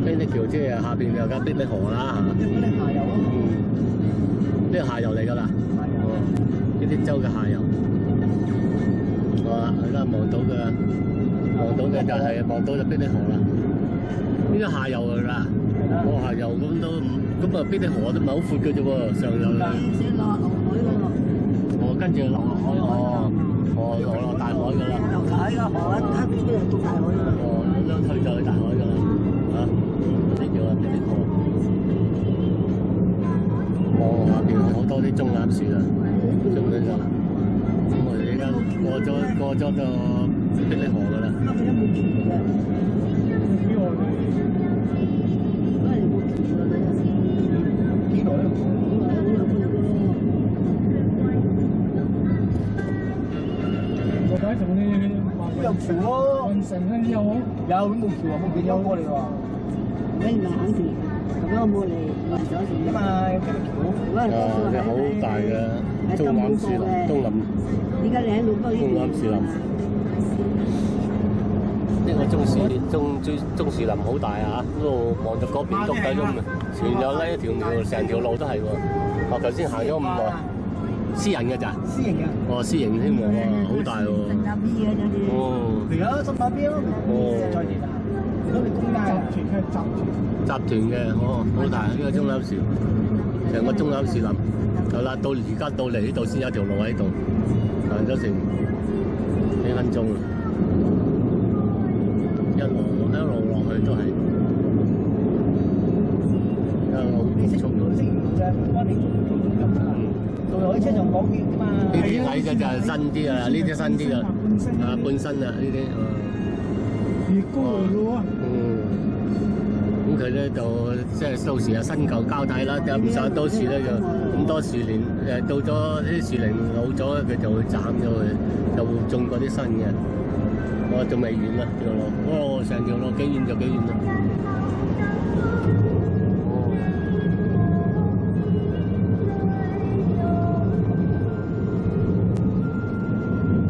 A: 霹靂橋即係下邊有間霹靂河啦嚇。
C: 霹靂下游啊。
A: 呢個下游嚟㗎啦。霹靂州嘅下游。而家望到嘅就係望到就霹靂河啦。呢個下游㗎啦。我下游咁都咁啊，霹靂河都唔係好闊嘅啫喎，上游。
E: 先落落海嗰度。
A: 哦，跟住落海落大海㗎啦。
E: 落海個河一出嚟到大海㗎啦。
A: 哦，咁樣退咗去大海㗎啦。嚇，呢條啊霹靂河。哦，下邊好多啲中鴨樹啊，仲有就咁我哋而家過咗就霹靂河㗎啦。
C: 有橋咯，
F: 運城咧有冇？
C: 有咁冇橋啊，冇幾多過嚟喎。
E: 你唔係肯定，咁我冇嚟落咗船
C: 啊嘛，有幾條橋。
A: 你好大嘅中欖樹林，
E: 點解你喺度多啲？
A: 中欖樹林，呢個中樹林好大啊！嗰度望到嗰邊篤底咁啊，全有呢一條橋，成條路都係喎。我頭先行咗咁耐，私人嘅咋？
C: 私營嘅。
A: 哦，私營添喎，好大喎。哦。
C: 係啊，深馬標。哦。再地大。都係公家嘅。
A: 集團嘅，哦，好大呢個中欖樹，成個中欖樹林。係啦，到而家到嚟呢度先有條路喺度，行咗成幾分鐘啦。一路落去都係，
C: 其實做到先就係幫你做咁啦。做海車就講叫啫嘛。
A: 呢啲矮嘅就係新啲啊，呢啲新啲啊，半身啊呢啲。
F: 越高越好啊！
A: 咁佢咧就即係到時啊新舊交替啦，咁上到時咧就咁多樹年到咗啲樹齡老咗，佢就會斬咗佢，就會種過啲新嘅。我仲未遠啦條路，哦成條路幾遠就幾遠啦。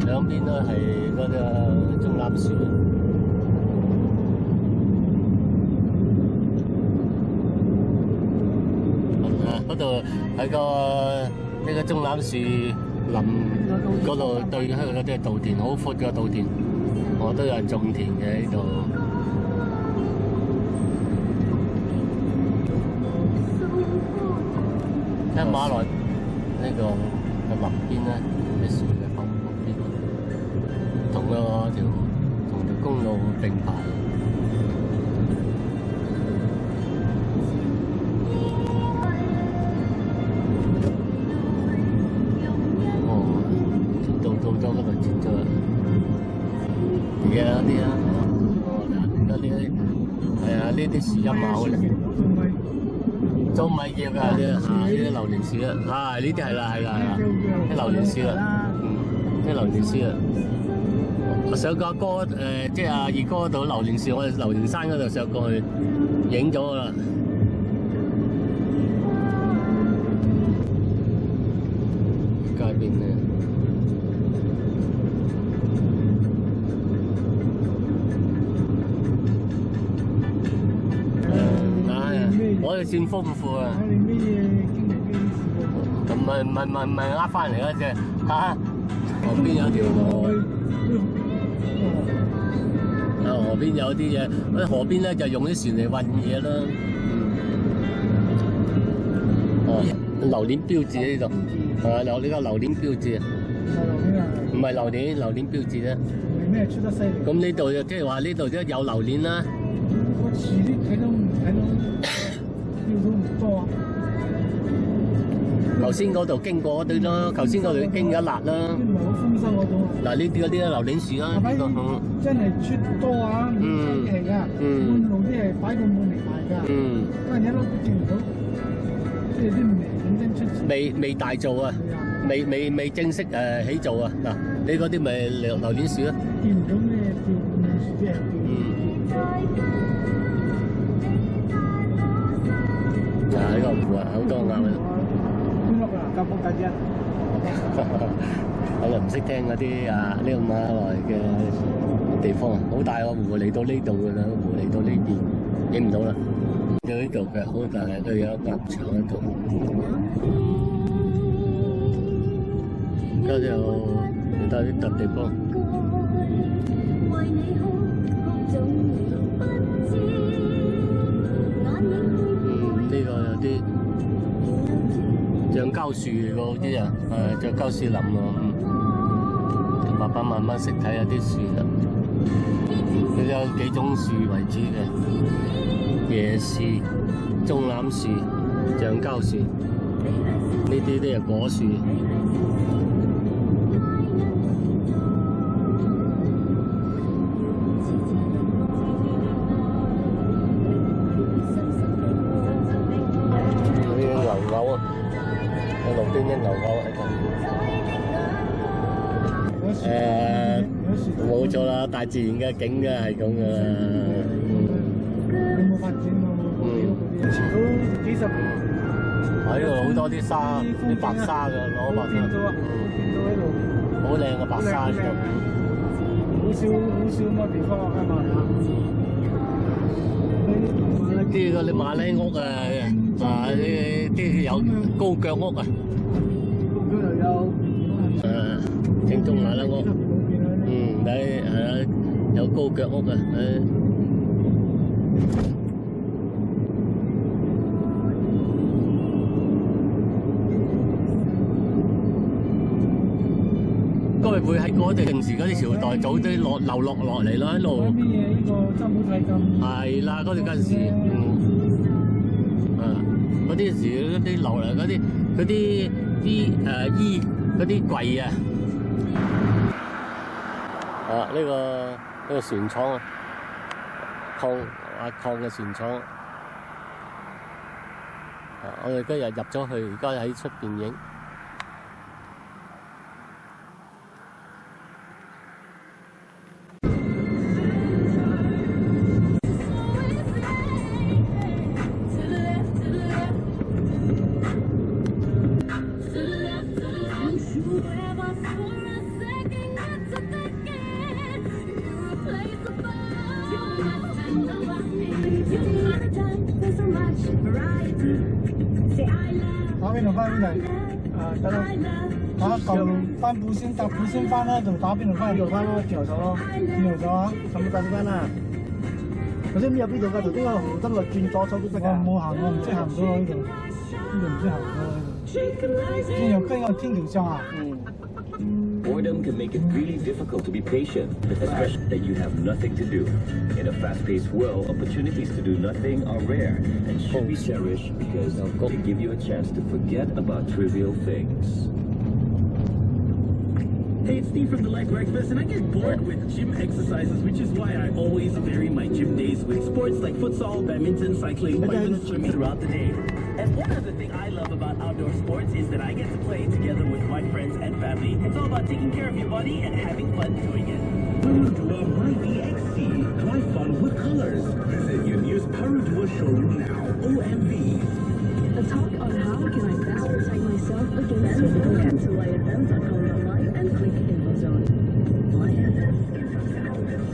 A: 兩邊都係嗰個中欖樹。嗰度喺個呢個中欖樹林嗰度對開嗰啲稻田，好闊嘅稻田，我都有人種田嘅呢度。一馬來呢個嘅林邊咧，啲樹嘅旁邊，同條公路並排。呢啲樹蔭啊，好靚。仲唔係葉㗎？呢啲榴蓮樹啊，呢啲係啦，啲榴蓮樹啊，啲榴蓮樹啊。我上過阿哥即係阿二哥嗰度榴蓮樹，我哋榴蓮山嗰度上過去影咗啦。街邊咧，我哋算豐富啊！
F: 你咩嘢經歷咩事
A: 唔係呃翻嚟嗰隻嚇，河邊有條河，河邊有啲嘢，喺河邊咧就用啲船嚟運嘢啦。榴蓮標誌呢度，有呢個榴蓮標誌。唔係榴蓮，榴蓮標誌啫。
F: 你咩出得犀利？
A: 咁呢度就即係話呢度都有榴蓮啦。
F: 我遲啲睇到要到唔多啊！
A: 頭先嗰度經過嗰堆咯，頭先嗰度經咗一辣啦。
F: 唔係好豐收嗰種啊！
A: 嗱，呢啲榴蓮樹啦，呢個
F: 真係出多啊！唔使嚟㗎，半路啲係擺到滿嚟賣㗎。但係一粒都見唔到，即係啲未認真出事。
A: 未大做啊！未正式起做啊！嗱，你嗰啲咪榴蓮樹咯。
F: 見唔到咩叫樹啲人叫。
A: 呢個湖啊，好多鴨啊！
F: 夾波大啲啊！
A: 我就唔識聽嗰啲呢個馬來嘅地方，好大個湖嚟到呢度㗎啦，湖嚟到呢邊影唔到啦。有呢度嘅好大，佢有一個牆喺度。而家就嚟到啲特地方。呢個有啲橡膠樹嚟㗎，好似啊，橡膠樹林喎。爸爸慢慢識睇下啲樹啦。佢有幾種樹為主嘅，椰樹、棕欖樹、橡膠樹，呢啲都係果樹。路邊啲牛牛喺度，冇錯啦，大自然嘅景嘅係咁噶啦。
F: 有冇發展啊？遲到幾十年。
A: 喺呢度好多啲沙，啲白沙嘅，攞白沙。見到喺度。好靚嘅白沙喺度。
F: 好少咁嘅地方啊嘛。
A: 啲嗰啲馬鈴屋啊，啲有高腳屋啊。正宗馬鈴屋，有高腳屋啊，該會喺嗰陣時嗰啲朝代早啲流落嚟咯，喺度。
F: 咩嘢？呢個真好睇咁。
A: 係啦，嗰陣時，嗰啲時嗰啲流嚟嗰啲衣嗰啲櫃啊，呢個船廠啊，礦嘅船廠，我哋今日入咗去，而家喺出邊影。
F: 打邊度翻邊嚟？得啦，打舊翻埔先，搭埔先翻啦，就打邊度翻？邊度翻咯？自由走咯，自由走啊！
C: 咁快翻啊！頭先入邊度㗎？頭先我紅燈落轉左手都得㗎。
F: 我冇行，我唔識行到呢度，呢度唔識行到呢度。先有跟個天橋上啊！Boredom
G: can make it really difficult to be patient, especially that you have nothing to do. In a fast-paced world, opportunities to do nothing are rare and should be cherished because they give you a chance to forget about trivial things.
H: Hey, it's Steve from the Light Breakfast, and I get bored with gym exercises, which is why I always vary my gym days with sports like futsal, badminton, cycling, or even swimming throughout the day. And one other thing I love about outdoor sports is that I get to play together with my friends and family. It's all about taking care of your body and having fun doing it. Parudua MyVXC. Drive fun with colors. Visit your nearest Parudua showroom now. OMV.
I: A talk on how can I best protect myself against physical cancer. LionM.com.my and click InfoZone. Lion.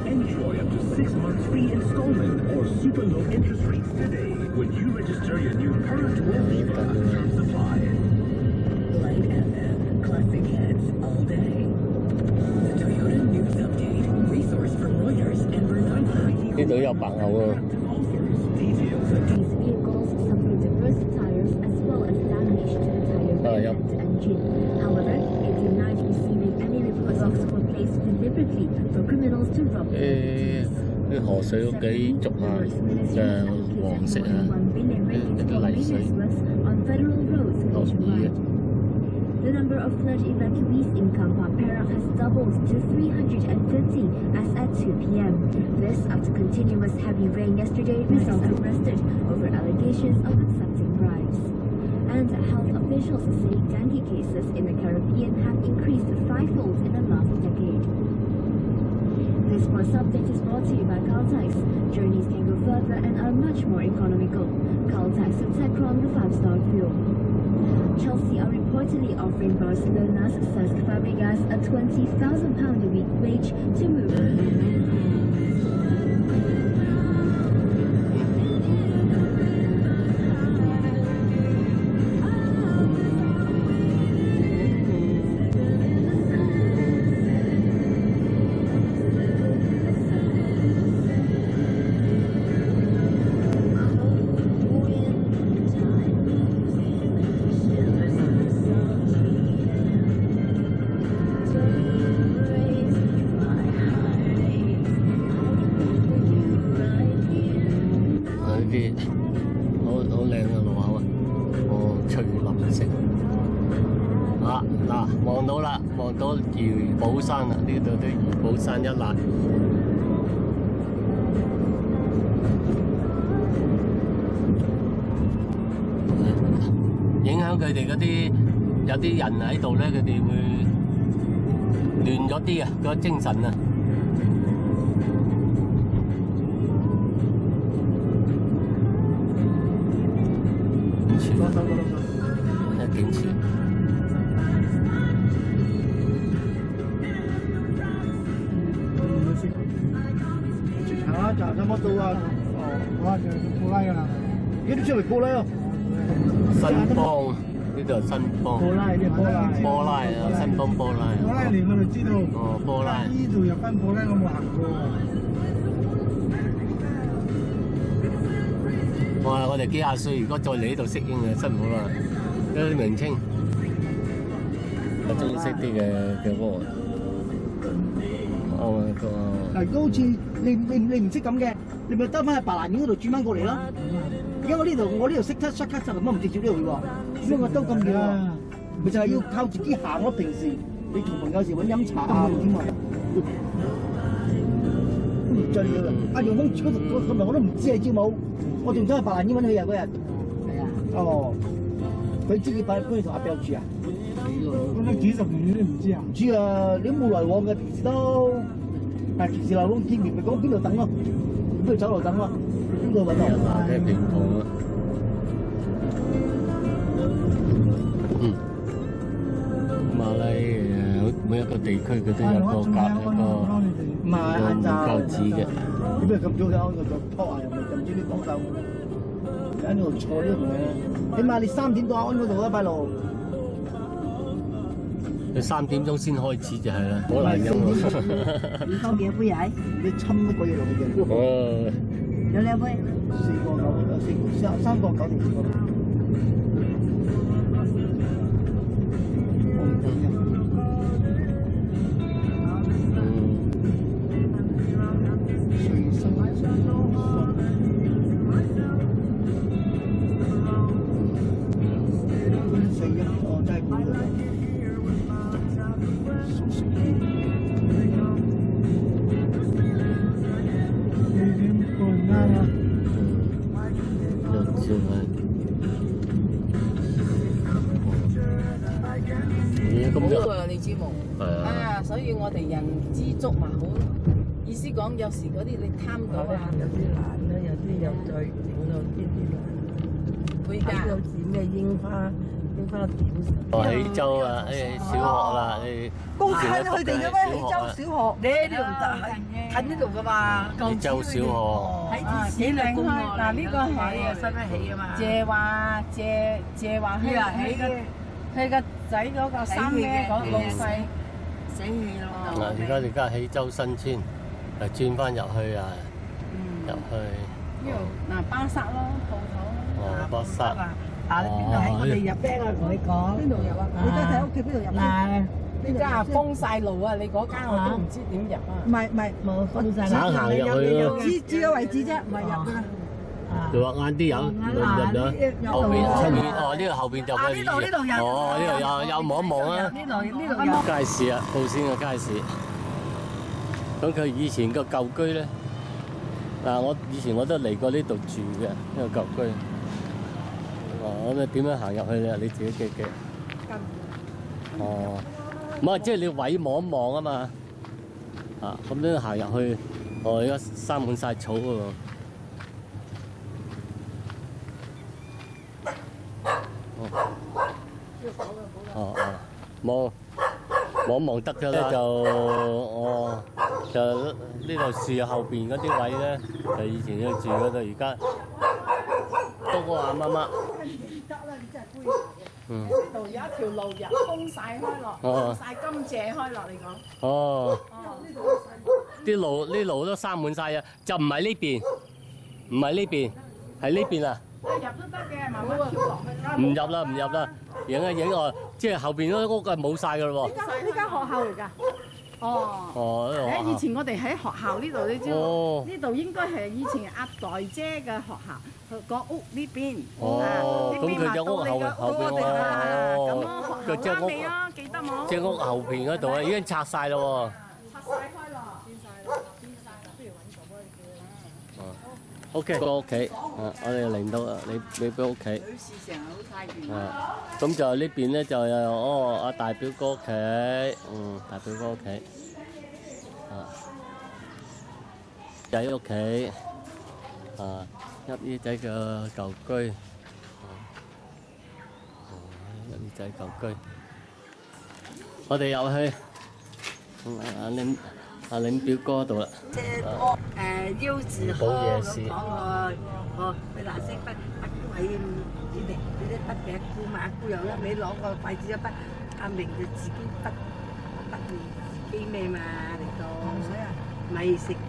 H: Enjoy up to 6 months free installment or super low interest rates today when you register your new Parudua Viva. Terms apply.
I: Light FM. Classic hits all day. The Toyota News Update. Resource from Reuters and Bernard.
A: 呢度有白牛喎。
I: These vehicles suffered burst tires as well as damage to the tire
A: yep.
I: and engine. However, it denied receiving any reports of were placed deliberately for criminals to rob.
A: 啲河水都幾足啊，黃色啊，啲泥水落雨嘅。
I: The number of flood evacuees in Kampong Perak has doubled to 350 as at 2 p.m. This after continuous heavy rain yesterday resulted arrested over allegations of accepting bribes. And health officials say dengue cases in the Caribbean have increased fivefold in the last decade. This sports update is brought to you by Caltex. Journeys can go further and are much more economical. Caltex and Techron, the 5-star fuel. Chelsea are reportedly offering Barcelona's Cesc Fabregas a £20,000 a week wage to move.
A: 望到啦，望到怡保山啦，呢度都怡保山一辣。影響佢哋嗰啲有啲人喺度咧，佢哋會亂咗啲啊，個精神啊。景前。
C: 站什麼到啊？哦，我就波拉㗎啦。幾多出嚟波拉啊？
A: 新邦呢度係新邦。
C: 波拉呢？波拉。
A: 波拉啊，新邦波拉。
F: 波拉嚟我就知道。
A: 哦，波拉。
F: 呢度入翻波拉我冇行過。
A: 哇！我哋幾廿歲，如果再嚟呢度適應啊，辛苦啦。啲名稱，我中意識啲嘅歌。
C: 嗱，如果好似你唔識咁嘅，你咪兜翻去白蘭苑嗰度轉翻過嚟咯。而家我呢度識得 shortcut 就咁樣唔直接呢度去喎，點解我兜咁遠喎？咪就係要靠自己行咯。平時你同朋友時揾飲茶啊點啊，都唔醉㗎啦。阿楊峰住嗰度咁咪我都唔知係朝冇，我仲走去白蘭苑揾佢啊嗰日。係啊。哦，佢知佢搬去同阿彪住啊？
F: 咁都幾十年你都唔知啊？
C: 唔知啊，你都冇來往嘅，平時都。 但係平時流浪見面咪講邊度等咯，邊度走路等咯，邊度揾我？
A: 咩地方啊？馬拉每一個地區佢都有個教子嘅。
C: 點解咁早嘅安個就拖鞋又咪咁早啲講究？喺呢度坐呢度嘅，起碼你3點到安嗰度啦，拜路。
A: 你3點鐘先開始就係啦，好難飲喎。
E: 你多幾杯仔？
C: 你侵乜鬼嘢落去嘅？
A: 哦。
E: 有2杯。
C: 3個9定4個。
A: 算係。咦，咁就
J: 好啊，你知冇？
A: 係啊。
J: 所以我哋人知足嘛好。意思講，有時嗰啲你貪到啊，
D: 有啲難啦，有啲又再整到啲難。
J: 會㗎。
D: 有時咩櫻花點？
A: 喜洲啊，小學啦，
D: 高近佢哋嘅咩？喜洲小學，你呢度唔得，近呢度噶嘛？
A: 喜洲小學。
J: 幾靚開嗱，呢個係
D: 新得起啊嘛。
J: 謝話佢個仔嗰個三咩嗰老細死氣咯。
A: 而家喜洲新村，轉翻入去啊，入去。
J: 呢度嗱巴剎咯，鋪頭。
A: 哦，巴剎。
D: 你邊度喺我哋入邊啊？同你講。邊度入啊？你家喺屋企邊度入？嗱，
J: 呢間啊封晒路啊！你嗰間我都唔知點入啊。
D: 唔係冇封晒。
A: 省行入去咯。
D: 知個位置啫，唔係入噶啦。
A: 你話晏啲有入咗後邊出面哦，呢個後邊就可以。
D: 呢度有。
A: 哦，呢度有望一望啊。
D: 呢度有。
A: 街市啊，布仙嘅街市。咁佢以前個舊居咧，我以前我都嚟過呢度住嘅呢個舊居。咁你點樣行入去咧？你自己記。哦，唔係即係你位望一望啊嘛。咁樣行入去，而家生滿晒草喎。冇望一望得㗎啦，就呢度樹後邊嗰啲位咧，就以前要住嗰度，而家都話乜乜。
J: 呢度有一條路入封晒開落，封晒甘蔗開落嚟講。
A: 哦。啲路都生滿晒啊！就唔係呢邊，唔係呢邊，係呢邊啊！
J: 入都得嘅，慢慢跳落去。
A: 唔入啦，影我，即係後邊嗰啲屋係冇晒㗎咯喎。
J: 呢間學校嚟㗎。哦。以前我哋喺學校呢度，你知道呢度應該係以前阿代姐嘅學校，個屋呢邊。
A: 咁佢隻屋後邊
J: 咁咯，學校啱未啊？記得冇？
A: 隻屋後邊嗰度啊，已經拆晒咯喎。
J: 拆晒開咯，變晒啦，不如揾個幫你叫。
A: O.K. 個屋企，我哋嚟到你俾屋企。
J: 女士成日好太遠。
A: 咁就呢邊咧就有阿大表哥屋企，大表哥屋企，仔屋企，一姨仔嘅舊居，一姨仔舊居。我哋入去阿領表哥度啦。
D: 腰字
A: 好夜市。
D: 佢藍色筆位你啲筆嘅姑嘛，姑又一味攞個筷子一筆，阿明就自己筆自己咩嘛嚟到，咪食